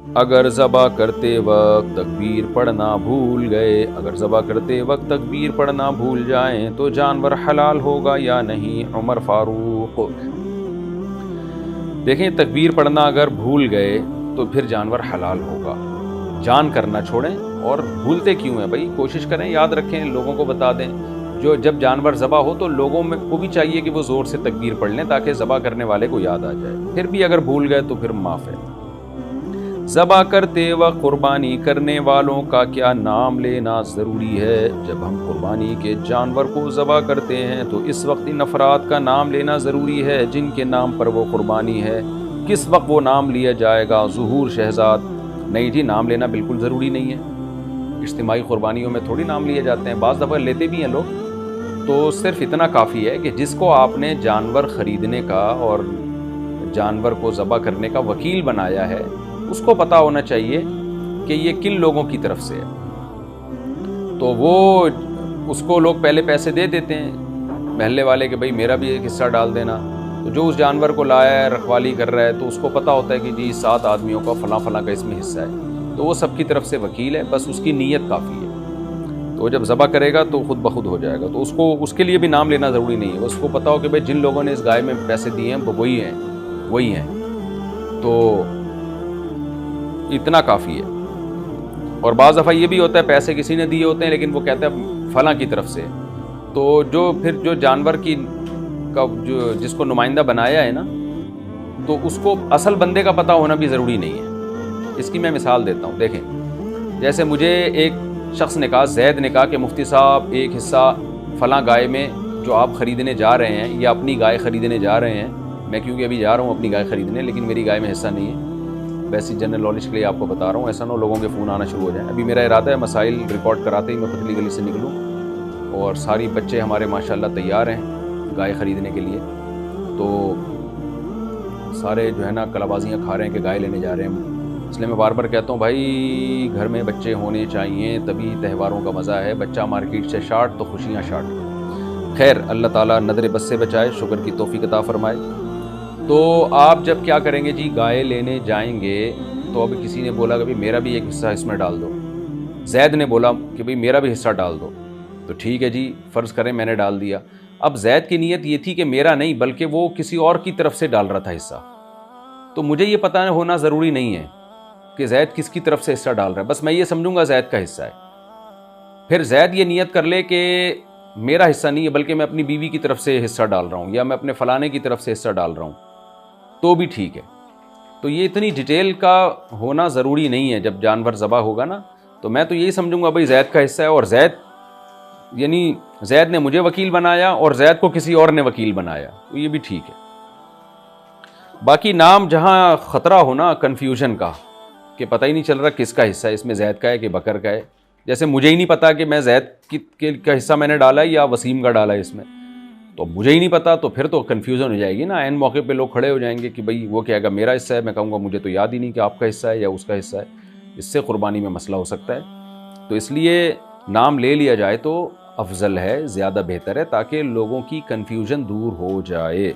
اگر ذبح کرتے وقت تکبیر پڑھنا بھول گئے، اگر ذبح کرتے وقت تکبیر پڑھنا بھول جائیں تو جانور حلال ہوگا یا نہیں؟ عمر فاروق۔ دیکھیں تکبیر پڑھنا اگر بھول گئے تو پھر جانور حلال ہوگا، جان کرنا چھوڑیں۔ اور بھولتے کیوں ہیں بھائی؟ کوشش کریں یاد رکھیں، لوگوں کو بتا دیں، جو جب جانور ذبح ہو تو لوگوں میں کو بھی چاہیے کہ وہ زور سے تکبیر پڑھ لیں تاکہ ذبح کرنے والے کو یاد آ جائے۔ پھر بھی اگر بھول گئے تو پھر معاف ہے۔ ذبح کرتے وقت قربانی کرنے والوں کا کیا نام لینا ضروری ہے؟ جب ہم قربانی کے جانور کو ذبح کرتے ہیں تو اس وقت ان افراد کا نام لینا ضروری ہے جن کے نام پر وہ قربانی ہے۔ کس وقت وہ نام لیا جائے گا؟ ظہور شہزاد۔ نہیں جی، نام لینا بالکل ضروری نہیں ہے، اجتماعی قربانیوں میں تھوڑی نام لیے جاتے ہیں، بعض دفعہ لیتے بھی ہیں لوگ۔ تو صرف اتنا کافی ہے کہ جس کو آپ نے جانور خریدنے کا اور جانور کو ذبح کرنے کا وکیل بنایا ہے اس کو پتہ ہونا چاہیے کہ یہ کن لوگوں کی طرف سے ہے، تو وہ اس کو لوگ پہلے پیسے دے دیتے ہیں محلے والے کہ بھائی میرا بھی ایک حصہ ڈال دینا۔ تو جو اس جانور کو لایا ہے، رکھوالی کر رہا ہے، تو اس کو پتہ ہوتا ہے کہ جی 7 آدمیوں کا فلاں فلاں کا اس میں حصہ ہے، تو وہ سب کی طرف سے وکیل ہے، بس اس کی نیت کافی ہے۔ تو جب ذبح کرے گا تو خود بخود ہو جائے گا، تو اس کے لیے بھی نام لینا ضروری نہیں ہے، اس کو پتہ ہو کہ بھائی جن لوگوں نے اس گائے میں پیسے دیے ہیں وہ وہی ہیں، تو اتنا کافی ہے۔ اور بعض دفعہ یہ بھی ہوتا ہے پیسے کسی نے دیے ہوتے ہیں لیکن وہ کہتا ہے فلاں کی طرف سے، تو جو جانور کی کا جس کو نمائندہ بنایا ہے نا، تو اس کو اصل بندے کا پتہ ہونا بھی ضروری نہیں ہے۔ اس کی میں مثال دیتا ہوں، دیکھیں جیسے مجھے ایک شخص نے کہا، زید نے کہا کہ مفتی صاحب ایک حصہ فلاں گائے میں جو آپ خریدنے جا رہے ہیں یا اپنی گائے خریدنے جا رہے ہیں، میں کیونکہ ابھی جا رہا ہوں اپنی گائے خریدنے لیکن میری گائے میں حصہ نہیں ہے، ویسی جنرل نالج کے لیے آپ کو بتا رہا ہوں، ایسا نہ ہو لوگوں کے فون آنا شروع ہو جائیں۔ ابھی میرا ارادہ ہے مسائل ریکارڈ کراتے ہی میں پتلی گلی سے نکلوں، اور ساری بچے ہمارے ماشاءاللہ تیار ہیں گائے خریدنے کے لیے، تو سارے جو ہے نا کلابازیاں کھا رہے ہیں کہ گائے لینے جا رہے ہیں۔ اس لیے میں بار بار کہتا ہوں بھائی گھر میں بچے ہونے چاہیے، تبھی تہواروں کا مزہ ہے، بچہ مارکیٹ سے شارٹ تو خوشیاں شارٹ۔ خیر اللہ تعالیٰ نظر بد سے بچائے، شکر کی توفیق عطا فرمائے۔ تو آپ جب کیا کریں گے جی، گائے لینے جائیں گے تو اب کسی نے بولا کہ میرا بھی ایک حصہ اس میں ڈال دو، زید نے بولا کہ بھئی میرا بھی حصہ ڈال دو، تو ٹھیک ہے جی، فرض کریں میں نے ڈال دیا۔ اب زید کی نیت یہ تھی کہ میرا نہیں بلکہ وہ کسی اور کی طرف سے ڈال رہا تھا حصہ، تو مجھے یہ پتہ ہونا ضروری نہیں ہے کہ زید کس کی طرف سے حصہ ڈال رہا ہے، بس میں یہ سمجھوں گا زید کا حصہ ہے۔ پھر زید یہ نیت کر لے کہ میرا حصہ نہیں ہے بلکہ میں اپنی بیوی کی طرف سے حصہ ڈال رہا ہوں یا میں اپنے فلانے کی طرف سے حصہ ڈال رہا ہوں، تو بھی ٹھیک ہے۔ تو یہ اتنی ڈیٹیل کا ہونا ضروری نہیں ہے۔ جب جانور ذبح ہوگا نا تو میں تو یہی سمجھوں گا بھائی زید کا حصہ ہے، اور زید نے مجھے وکیل بنایا اور زید کو کسی اور نے وکیل بنایا، تو یہ بھی ٹھیک ہے۔ باقی نام جہاں خطرہ ہونا کنفیوژن کا کہ پتہ ہی نہیں چل رہا کس کا حصہ ہے، اس میں زید کا ہے کہ بکر کا ہے، جیسے مجھے ہی نہیں پتا کہ میں زید کا حصہ میں نے ڈالا ہے یا وسیم کا ڈالا ہے اس میں، تو مجھے ہی نہیں پتا، تو پھر تو کنفیوژن ہو جائے گی نا، عین موقع پہ لوگ کھڑے ہو جائیں گے کہ بھئی وہ کہے گا میرا حصہ ہے، میں کہوں گا مجھے تو یاد ہی نہیں کہ آپ کا حصہ ہے یا اس کا حصہ ہے، اس سے قربانی میں مسئلہ ہو سکتا ہے۔ تو اس لیے نام لے لیا جائے تو افضل ہے، زیادہ بہتر ہے، تاکہ لوگوں کی کنفیوژن دور ہو جائے۔